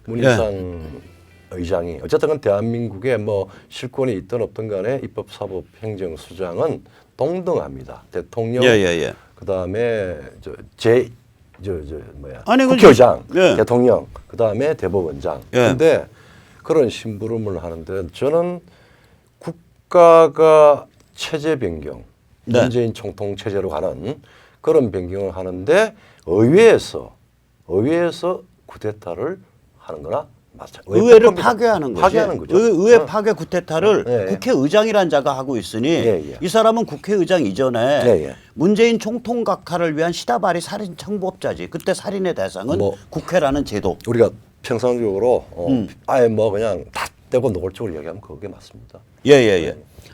문희상 의장이 어쨌든 대한민국에 뭐 실권이 있든 없든 간에 입법, 사법, 행정, 수장은 동등합니다. 대통령, 그다음에 국회의장, 대통령, 그다음에 대법원장. 근데 그런 심부름을 하는데 저는 국가가 체제 변경, 문재인 총통 체제로 가는 그런 변경을 하는데 의회에서 쿠데타를 하는 거나 마찬가지. 의회를 파괴하는 거지. 파괴하는 거죠. 의회 파괴 쿠데타를 국회의장이라는 자가 하고 있으니 이 사람은 국회의장 이전에 문재인 총통 각하를 위한 시다바리 살인 청부업자지. 그때 살인의 대상은 국회라는 제도. 우리가 평상적으로 아예 뭐 그냥 다 떼고 노골적으로 이야기하면 그게 맞습니다.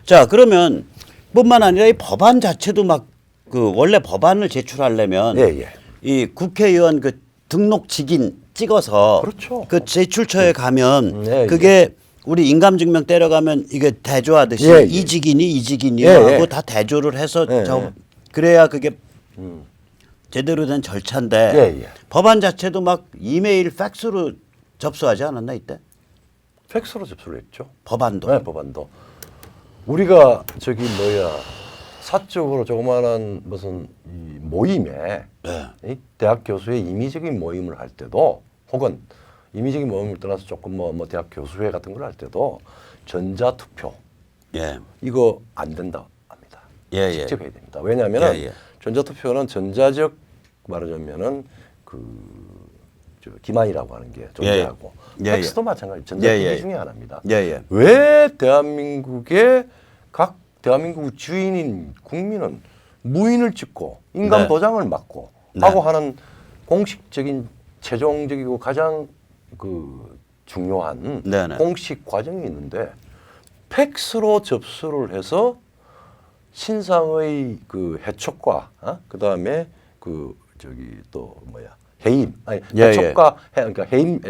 자, 그러면 뿐만 아니라 이 법안 자체도 막 그 원래 법안을 제출하려면 이 국회의원 그 등록 직인 찍어서 그렇죠. 그 제출처에 가면 그게 우리 인감증명 때려가면 이게 대조하듯이 이 직인이 하고 다 대조를 해서 그래야 그게 제대로 된 절차인데 법안 자체도 막 이메일, 팩스로 접수하지 않았나 이때? 팩스로 접수를 했죠. 법안도. 네, 법안도. 우리가 사적으로 조그마한 무슨 이 모임에 이 대학 교수의 임의적인 모임을 할 때도 혹은 임의적인 모임을 떠나서 조금 뭐 대학 교수회 같은 걸 할 때도 전자투표 이거 안 된다 합니다. 직접 해야 됩니다. 왜냐하면 전자투표는 전자적 말하자면은 기만이라고 하는 게 존재하고 팩스도 마찬가지 전자기기 중에 하나입니다. 왜 대한민국의 각 대한민국 주인인 국민은 무인을 찍고 인감 도장을 맞고 하고 하는 공식적인 최종적이고 가장 중요한 공식 과정이 있는데 팩스로 접수를 해서 신상의 해촉과 그다음에 해임 해촉과 해임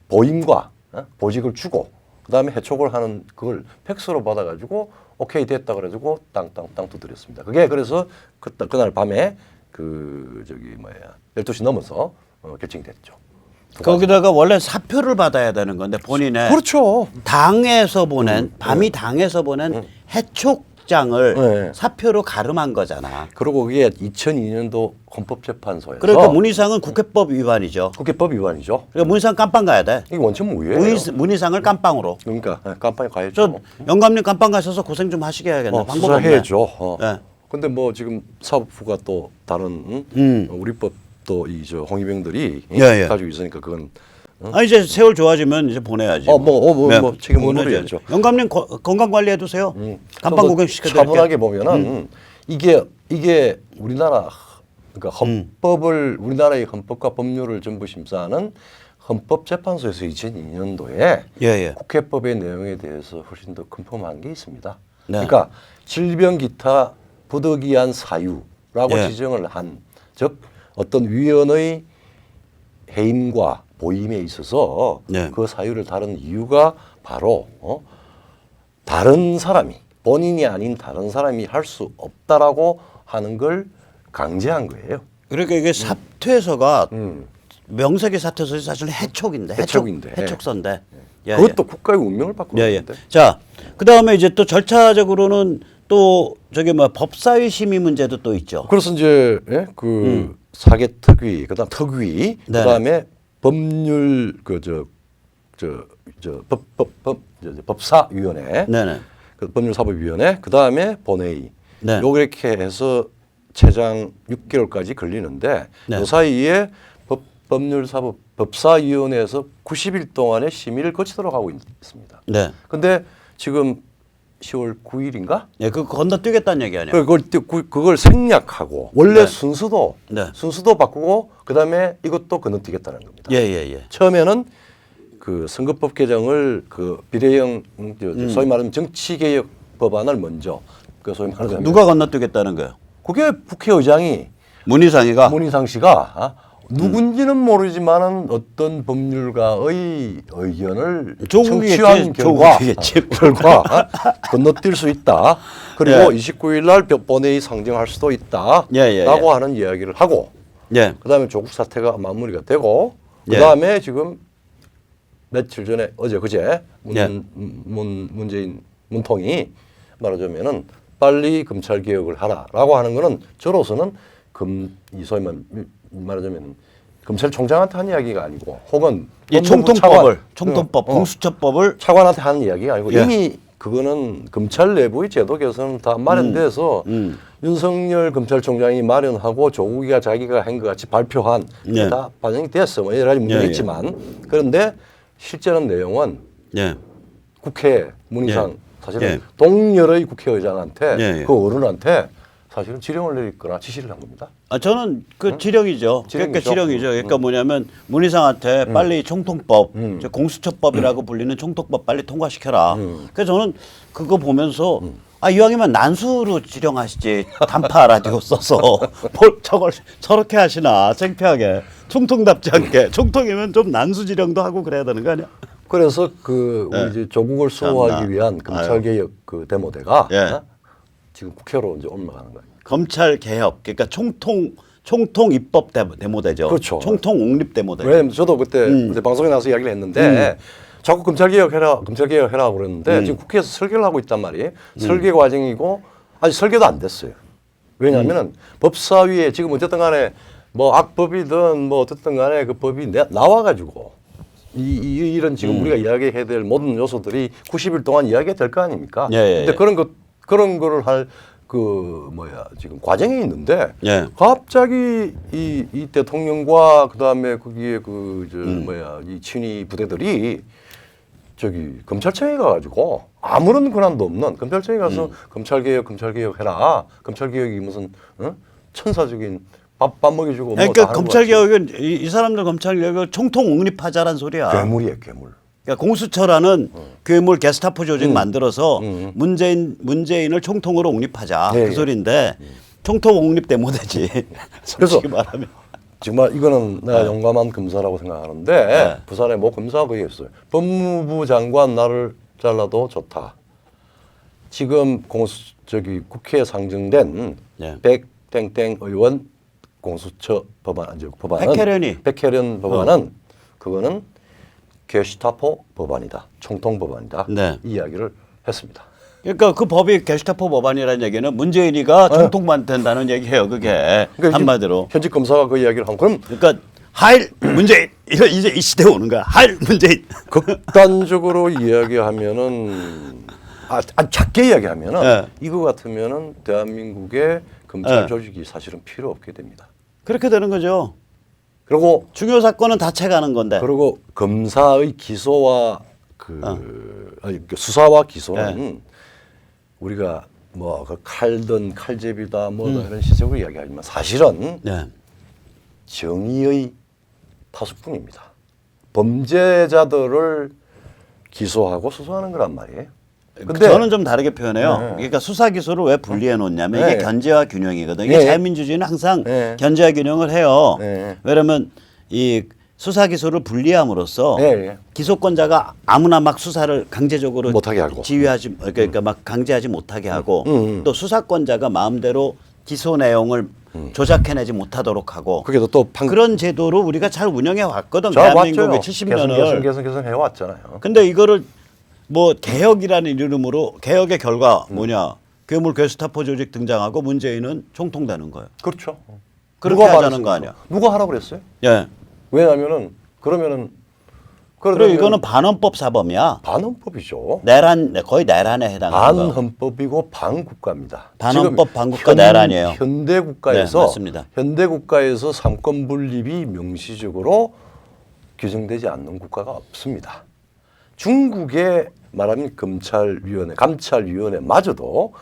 보임과 보직을 주고 그다음에 해촉을 하는 그걸 팩스로 받아가지고 오케이 됐다 그래가지고 땅 두드렸습니다. 그게 그래서 그날 밤에 12시 넘어서 결정이 됐죠. 거기다가 원래 사표를 받아야 되는 건데 본인의 그렇죠. 당에서 보낸 당에서 보낸 해촉장을 사표로 가름한 거잖아. 그리고 그게 2002년도 헌법재판소에서 그러니까 문희상은 국회법 위반이죠. 국회법 위반이죠. 그러니까 문희상 깜빵 가야 돼. 이게 원천 무효예요. 문희상을 깜빵으로. 그러니까 깜빵에 가야죠. 영감님 깜빵 가셔서 고생 좀 하시게 해야겠네. 수사해야죠. 근데 뭐 지금 사법부가 또 다른 우리법 또 홍위병들이 가지고 있으니까 그건 이제 세월 좋아지면 이제 보내야지. 책임을 물어야죠. 영감님 건강 관리해 두세요. 깜빵 구경 시켜드릴게요. 차분하게 보면은 이게 우리나라 헌법을 우리나라의 헌법과 법률을 전부 심사하는 헌법재판소에서 2002년도에 국회법의 내용에 대해서 훨씬 더 컨펌한 게 있습니다. 그러니까 질병 기타 부득이한 사유라고 지정을 한 즉 어떤 위원의 해임과 보임에 있어서 그 사유를 다룬 이유가 바로 다른 사람이 본인이 아닌 다른 사람이 할 수 없다라고 하는 걸 강제한 거예요. 그러니까 이게 사퇴서가 명색의 사퇴서는 사실 해촉인데 해촉서인데 그것도 국가의 운명을 바꾸는 건데. 자, 그다음에 이제 또 절차적으로는 또 법사위 심의 문제도 또 있죠. 그래서 이제 사개특위, 그다음 특위, 그다음에 법률 법사위원회, 법률사법위원회, 그다음에 본회의. 요렇게 해서 최장 6개월까지 걸리는데 그 사이에 법률사법 법사위원회에서 90일 동안의 심의를 거치도록 하고 있습니다. 근데 지금 10월 9일인가? 그거 건너뛰겠다는 얘기 아니에요? 그걸 생략하고 원래 순서도 바꾸고 그다음에 이것도 건너뛰겠다는 겁니다. 처음에는 선거법 개정을 비례형 소위 말하는 정치개혁 법안을 먼저 소위 말하는 누가 건너뛰겠다는 거예요? 그게 국회의장이 문희상 씨가 누군지는 모르지만은 어떤 법률가의 의견을 청취한 결과 건너뛸 수 있다. 그리고 29일 날 본회의 상정할 수도 있다라고 하는 이야기를 하고 그다음에 조국 사태가 마무리가 되고 그다음에 지금 며칠 전에 어제 그제 예. 문재인 문통이 말하자면은 빨리 검찰 개혁을 하라라고 하는 거는 저로서는 이 소위 말하자면 검찰총장한테 한 이야기가 아니고 혹은 총통법, 공수처법을 차관한테 하는 이야기가 아니고 예. 이미 그거는 검찰 내부의 제도 개선은 다 마련돼서 윤석열 검찰총장이 마련하고 조국이가 자기가 한 것 같이 발표한 예. 다 반영이 됐어. 뭐 여러 가지 문제가 예, 예. 있지만 그런데 실제는 내용은 예. 국회 문희상 예. 사실은 예. 동열의 국회의장한테 예, 예. 그 어른한테 사실은 지령을 내릴 거나 지시를 한 겁니다. 저는 그 지령이죠. 그러니까 지령이죠. 지령이죠. 그러니까 뭐냐면 문희상한테 빨리 총통법, 공수처법이라고 불리는 총통법 빨리 통과시켜라. 그래서 저는 그거 보면서 이왕이면 난수로 지령하시지 단파 라디오 써서 뭘 저걸 저렇게 하시나 창피하게 총통답지 않게 총통이면 좀 난수 지령도 하고 그래야 되는 거 아니야? 그래서 우리 이제 조국을 수호하기 위한 검찰 개혁 그 데모대가 지금 국회로 이제 올라가는 거예요. 검찰 개혁, 그러니까 총통 입법 데모대죠. 그렇죠. 총통 옹립 데모대. 왜냐면 저도 그때 방송에 나와서 이야기를 했는데 자꾸 검찰 개혁해라 그랬는데 지금 국회에서 설계를 하고 있단 말이에요. 설계 과정이고 아직 설계도 안 됐어요. 왜냐하면은 법사위에 지금 어쨌든 간에 뭐 악법이든 뭐 어쨌든 간에 그 법이 나와가지고 이런 지금 우리가 이야기해야 될 모든 요소들이 90일 동안 이야기가 될 거 아닙니까? 예. 근데 그런 거를 할 지금 과정이 있는데 예. 갑자기 이 대통령과 그다음에 거기에 이 친위 부대들이 검찰청에 가가지고 아무런 권한도 없는 검찰청에 가서 검찰 개혁 해라. 검찰 개혁이 무슨 천사적인 밥 먹여주고 그러니까 검찰 개혁은 이 사람들 검찰 개혁을 총통 옹립하자란 소리야. 괴물이에요, 괴물. 그러니까 공수처라는 괴물 게스타포 조직 만들어서 문재인을 총통으로 옹립하자 예, 그 소리인데 총통 옹립 데모되지. 그래서 솔직히 말하면 정말 이거는 내가 용감한 검사라고 생각하는데 부산에 뭐 검사가 거기 있어요. 법무부 장관 나를 잘라도 좋다. 지금 국회에 상정된 백땡땡 의원 공수처 법안은 백혜련 법안은 그거는 게슈타포 법안이다. 총통 법안이다. 이 이야기를 했습니다. 그러니까 그 법이 게슈타포 법안이라는 얘기는 문재인이가 총통만 된다는 얘기예요. 그게 그러니까 한마디로. 현직 검사가 그 이야기를 한 그럼 그러니까 하일 문재인 이제 이 시대 오는 거야. 하일 문재인. 극단적으로 이야기하면은 작게 이야기하면은 이거 같으면은 대한민국의 검찰 조직이 사실은 필요 없게 됩니다. 그렇게 되는 거죠. 그리고 중요 사건은 다 채가는 건데. 그리고 검사의 기소와 수사와 기소는 우리가 뭐 칼든 칼제비다 뭐 이런 시적으로 이야기하지만 사실은 정의의 파수꾼입니다. 범죄자들을 기소하고 수사하는 거란 말이에요. 근데 저는 좀 다르게 표현해요. 그러니까 수사 기소를 왜 분리해 놓냐면 이게 견제와 균형이거든요. 이게 자유민주주의는 항상 견제와 균형을 해요. 왜냐면 이 수사 기소를 분리함으로써 기소권자가 아무나 막 수사를 강제적으로 못하게 하고 지휘하지 그러니까 막 강제하지 못하게 하고 또 수사권자가 마음대로 기소 내용을 조작해내지 못하도록 하고 그게 또 그런 제도로 우리가 잘 운영해 왔거든. 대한민국의 70년을 계속 해왔잖아요. 근데 이거를 뭐 개혁이라는 이름으로 개혁의 결과 뭐냐? 괴물 게스타포 조직 등장하고 문재인은 총통되는 거예요. 그렇죠. 그렇게 하자는 거 아니야? 누가 하라고 그랬어요? 예. 왜냐하면은 그리고 이거는 반헌법 사범이야. 반헌법이죠. 거의 내란에 해당하는 거. 반헌법이고 반국가입니다. 반헌법 반국가 내란이에요. 현대국가에서 네, 맞습니다. 현대국가에서 삼권 분립이 명시적으로 규정되지 않는 국가가 없습니다. 중국의 말하면 감찰위원회마저도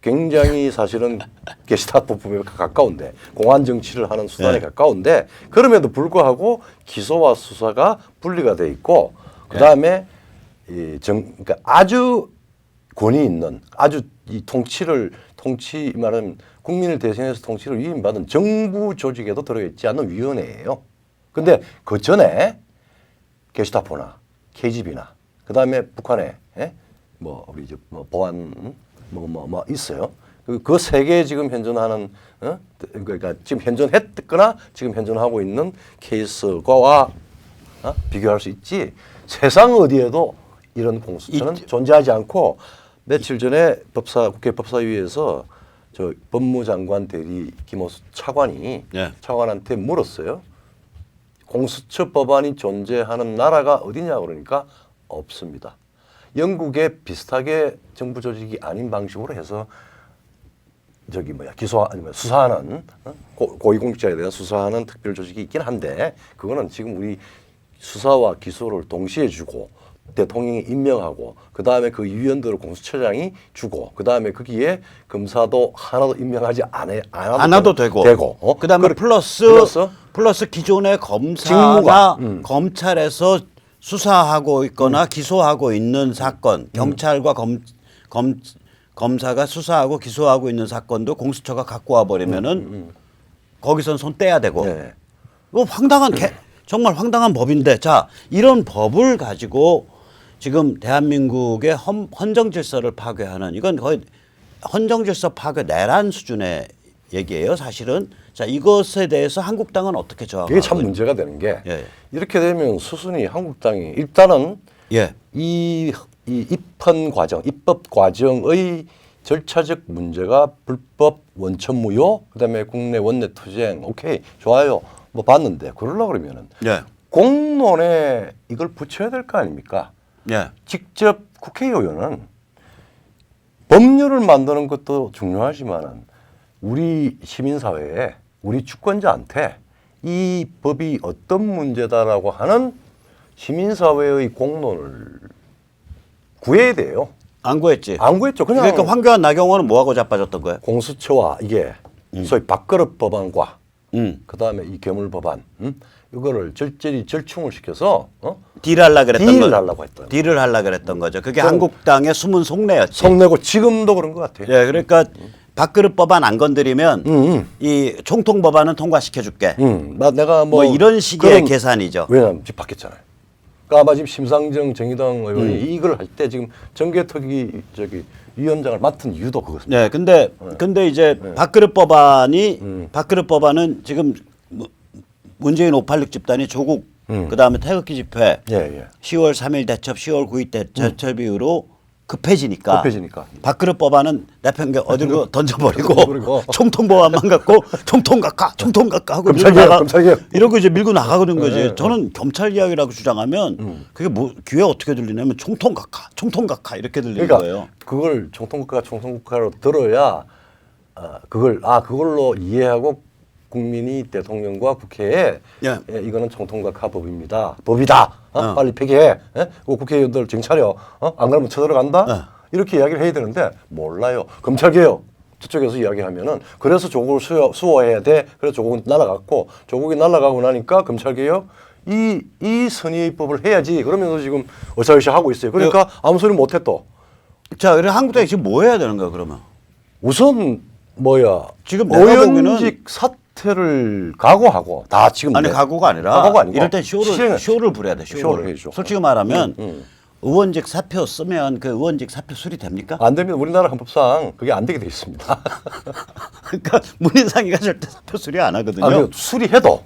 굉장히 사실은 게시타포법에 가까운데 공안 정치를 하는 수단에 가까운데 그럼에도 불구하고 기소와 수사가 분리가 돼 있고 그다음에 그러니까 아주 권위 있는 아주 이 통치 말하면 국민을 대신해서 통치를 위임받은 정부 조직에도 들어있지 않는 위원회예요. 근데 그 전에 게시타포나 KGB나 그다음에 북한에 뭐 우리 뭐 보안 뭐 있어요. 그 세 개 지금 현존하는 그러니까 지금 현존했거나 지금 현존하고 있는 케이스와 비교할 수 있지. 세상 어디에도 이런 공수처는 존재하지 않고 며칠 전에 국회 법사위에서 저 법무장관 대리 김호수 차관이 차관한테 물었어요. 공수처 법안이 존재하는 나라가 어디냐 그러니까 없습니다. 영국에 비슷하게 정부 조직이 아닌 방식으로 해서 수사하는 고위공직자에 대한 수사하는 특별 조직이 있긴 한데 그거는 지금 우리 수사와 기소를 동시에 주고 대통령이 임명하고 그 다음에 그 위원들을 공수처장이 주고 그 다음에 거기에 검사도 하나도 임명하지 않아도 되고 그 다음에 플러스 기존의 검사가 검찰에서 수사하고 있거나 기소하고 있는 사건 경찰과 검사가 수사하고 기소하고 있는 사건도 공수처가 갖고 와 버리면은 거기선 손 떼야 되고 이거 정말 황당한 법인데 자 이런 법을 가지고 지금 대한민국의 헌정 질서를 파괴하는 이건 거의 헌정 질서 파괴 내란 수준의 얘기예요 사실은. 자 이것에 대해서 한국당은 어떻게 저항하고 이게 참 문제가 되는 게 이렇게 되면 수순이 한국당이 일단은 이 입헌 과정, 입법 과정의 절차적 문제가 불법 원천무효, 그다음에 국내 원내 투쟁, 오케이 좋아요, 뭐 봤는데 그러려 그러면은 공론에 이걸 붙여야 될 거 아닙니까? 직접 국회의원은 법률을 만드는 것도 중요하지만은 우리 시민사회에 우리 주권자한테 이 법이 어떤 문제다라고 하는 시민사회의 공론을 구해야 돼요. 안 구했지. 안 구했죠. 그러니까 황교안 나경원은 뭐하고 자빠졌던 거예요? 공수처와 이게 소위 밥그릇 법안과 그다음에 이 괴물 법안 이거를 절절히 절충을 시켜서 딜을 하려고 했던 딜을 하려고 그랬던 거죠. 그게 한국당의 숨은 속내였지. 속내고 지금도 그런 것 같아요. 그러니까 밥그릇 법안 안 건드리면 이 총통 법안은 통과시켜 줄게. 내가 뭐 이런 식의 계산이죠. 왜냐하면 지금 바뀌었잖아요. 그러니까 아마 지금 심상정 정의당 의원이 이걸 할 때 지금 정개특위 위원장을 맡은 이유도 그것입니다. 근데 이제 밥그릇 법안은 지금 문재인 586 집단이 조국 그다음에 태극기 집회 10월 3일 대첩 10월 9일 대첩 이후로 급해지니까 밥그릇 법안은 내팽개 어디로 던져버리고 총통 법안만 갖고 총통 각하 하고 이러고 이제 밀고 나가는 거지. 저는 검찰 이야기라고 주장하면 그게 뭐 귀에 어떻게 들리냐면 총통 각하 이렇게 들리는 거예요. 그걸 총통 각하로 들어야 그걸로 이해하고 국민이 대통령과 국회에 이거는 총통각하 법이다. 빨리 폐기해. 국회의원들 정신 차려. 안 그러면 쳐들어간다. 이렇게 이야기를 해야 되는데 몰라요. 검찰개혁 저쪽에서 이야기하면은 그래서 조국을 수호해야 돼. 그래서 조국은 날아갔고 조국이 날아가고 나니까 검찰개혁 이 선의법을 해야지. 그러면서 지금 어사으쌰 하고 있어요. 그러니까 아무 소리 못해 또. 자, 그래 한국당이 지금 뭐 해야 되는 거야 그러면? 우선 지금 의원직 사퇴를 각오하고 다 지금 각오가 아니라 이럴 때 쇼를 부려야 돼. 쇼를 해줘. 솔직히 말하면 의원직 사표 쓰면 그 의원직 사표 수리됩니까? 안 됩니다. 우리나라 헌법상 그게 안 되게 돼 있습니다. 그러니까 문희상이가 절대 사표 수리 안 하거든요. 수리해도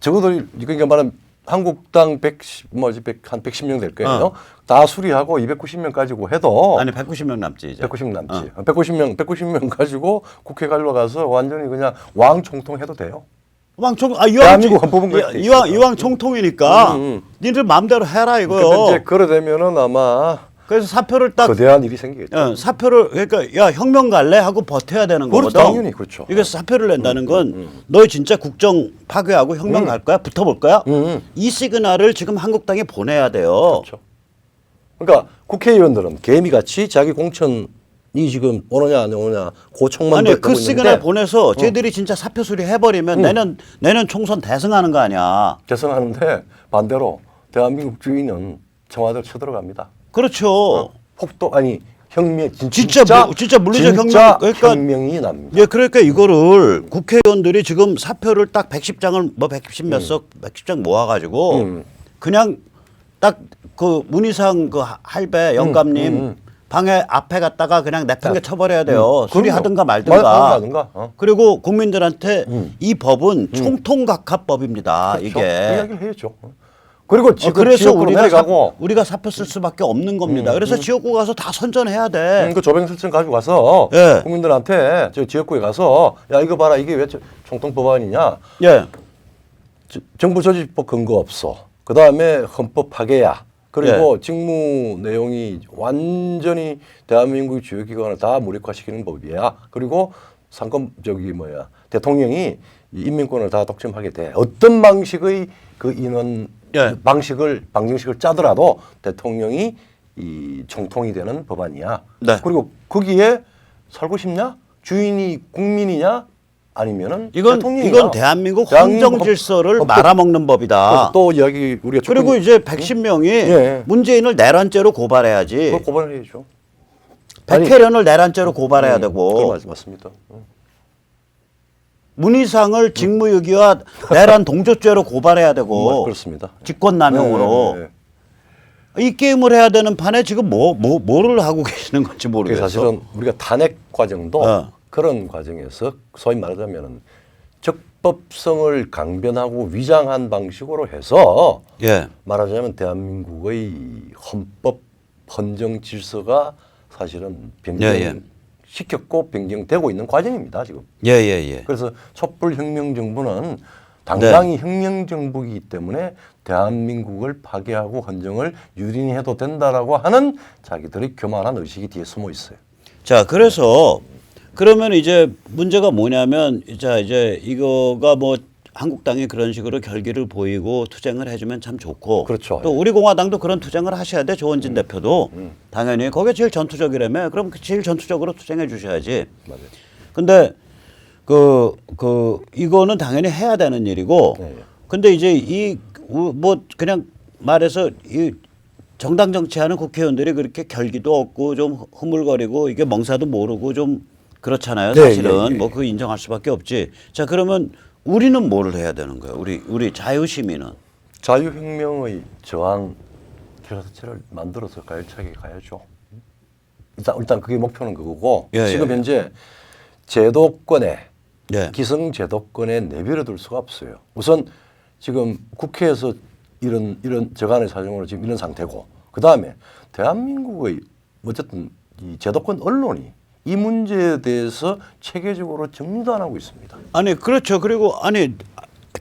적어도 그러니까 말하면 한국당 110명 될 거예요. 다 수리하고 290명 가지고 해도 190명 남지 이제. 190명 남지. 190명 가지고 국회 가지고 가서 완전히 그냥 왕총통 해도 돼요. 대한민국 헌법은 이왕 총통이니까 니들 마음대로 해라 이거요. 근데 이제 그러되면은 아마 그래서 사표를 딱 거대한 일이 생기겠죠. 사표를 그러니까 야 혁명 갈래 하고 버텨야 되는 거거든. 당연히 그렇죠. 이게 사표를 낸다는 건 너 진짜 국정 파괴하고 혁명 갈 거야? 붙어볼 거야? 이 시그널을 지금 한국당에 보내야 돼요. 그렇죠. 그러니까 국회의원들은 개미같이 자기 공천이 지금 오느냐 안 오느냐 고총만 그 시그널 보내서 쟤들이 진짜 사표 수리 해버리면 내년 총선 대승하는 거 아니야. 대승하는데 반대로 대한민국 주인은 청와대를 쳐들어갑니다. 그렇죠. 폭도 혁명 진짜 물리적 혁명이 납니다. 그러니까 이거를 국회의원들이 지금 사표를 딱 110장을 110장 모아가지고 그냥 딱 그 문희상 그 할배 영감님 방에 앞에 갔다가 그냥 내팽개 쳐버려야 돼요. 그럼요. 수리하든가 말든가. 하든가. 그리고 국민들한테 이 법은 총통각합법입니다. 그렇죠. 이게. 이야기를 해야죠. 그리고 지금 그래서 지역구로 내려가고 우리가 사표 쓸 수밖에 없는 겁니다. 그래서 지역구 가서 다 선전해야 돼. 그 조병설정 가지고 가서 예. 국민들한테 저 지역구에 가서 야 이거 봐라 이게 왜 총통법안이냐. 예. 정부 조직법 근거 없어. 그 다음에 헌법 파괴야. 그리고 직무 내용이 완전히 대한민국 주요 기관을 다 무력화시키는 법이야. 그리고 대통령이 이 인민권을 다 독점하게 돼. 어떤 방식의 그 인원 방정식을 짜더라도 대통령이 이 총통이 되는 법안이야. 네. 그리고 거기에 살고 싶냐? 주인이 국민이냐? 아니면은 이건 대한민국 헌정 질서를 말아먹는 법이다. 또 이야기 우리가 그리고 이제 110명이 문재인을 내란죄로 고발해야지. 그걸 고발해야죠. 백혜련을 내란죄로 고발해야 되고. 맞습니다. 문희상을 직무유기와 내란 동조죄로 고발해야 되고. 그렇습니다. 직권남용으로. 이 게임을 해야 되는 판에 지금 뭐를 하고 계시는 건지 모르겠어. 사실은 우리가 탄핵 과정도 그런 과정에서 소위 말하자면 적법성을 강변하고 위장한 방식으로 해서 말하자면 대한민국의 헌법 헌정 질서가 사실은 변경시켰고 변경되고 있는 과정입니다 지금. 그래서 촛불 혁명 정부는 당당히 혁명 정부이기 때문에 대한민국을 파괴하고 헌정을 유린히 해도 된다라고 하는 자기들의 교만한 의식이 뒤에 숨어 있어요. 자, 그래서 그러면 이제 문제가 뭐냐면 이제 이거가 뭐 한국당이 그런 식으로 결기를 보이고 투쟁을 해주면 참 좋고, 그렇죠. 또 우리 공화당도 그런 투쟁을 하셔야 돼. 조원진 대표도 당연히 거기에 제일 전투적이라며. 그럼 제일 전투적으로 투쟁해 주셔야지. 맞아요. 근데 이거는 당연히 해야 되는 일이고, 근데 이제 뭐 그냥 말해서 이 정당 정치하는 국회의원들이 그렇게 결기도 없고 좀 흐물거리고 이게 멍사도 모르고 좀 그렇잖아요. 사실은 뭐 그거 인정할 수밖에 없지. 자, 그러면 우리는 뭐를 해야 되는 거예요? 우리 자유시민은 자유혁명의 저항 기사체를 만들어서 가열차게 가야죠. 일단 그게 목표는 그거고 지금 현재 제도권에 기성 제도권에 내버려둘 수가 없어요. 우선 지금 국회에서 이런 저간의 사정으로 지금 이런 상태고, 그 다음에 대한민국의 어쨌든 이 제도권 언론이 이 문제에 대해서 체계적으로 정리도 안 하고 있습니다. 아니 그렇죠. 그리고 아니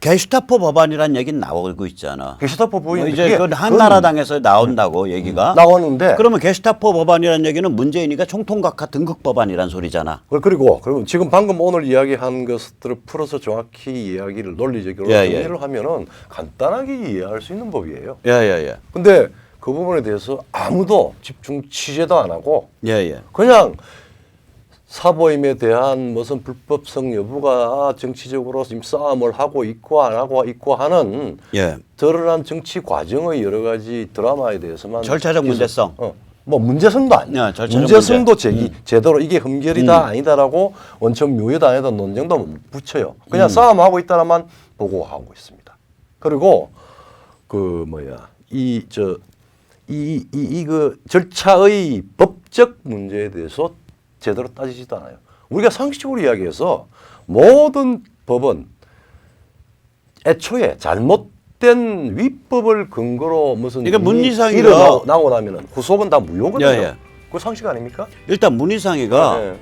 게슈타포 법안이라는 얘기는 나오고 있잖아. 게슈타포 법안이 이제 그 한나라당에서 나온다고 얘기가 나오는데, 그러면 게슈타포 법안이라는 얘기는 문재인이가 총통각하 등극 법안이란 소리잖아. 그리고 지금 방금 오늘 이야기한 것들을 풀어서 정확히 이야기를 논리적으로 정리를 하면은 간단하게 이해할 수 있는 법이에요. 근데 그 부분에 대해서 아무도 집중 취재도 안 하고 그냥 사보임에 대한 무슨 불법성 여부가 정치적으로 지금 싸움을 하고 있고 안 하고 있고 하는 드러난 정치 과정의 여러 가지 드라마에 대해서만 절차적 문제성. 뭐 문제성도 아니야. 문제성도 제대로 이게 흠결이다 아니다라고 원천 묘의다 아니다 논쟁도 못 붙여요. 그냥 싸움하고 있다라만 보고하고 있습니다. 그리고 이 절차의 법적 문제에 대해서 제대로 따지지도 않아요. 우리가 상식적으로 이야기해서 모든 법은 애초에 잘못된 위법을 근거로 무슨 그러니까 문희상이가 일어나고 나면은 후속은 다 무효거든요. 그거 상식 아닙니까? 일단 문희상이가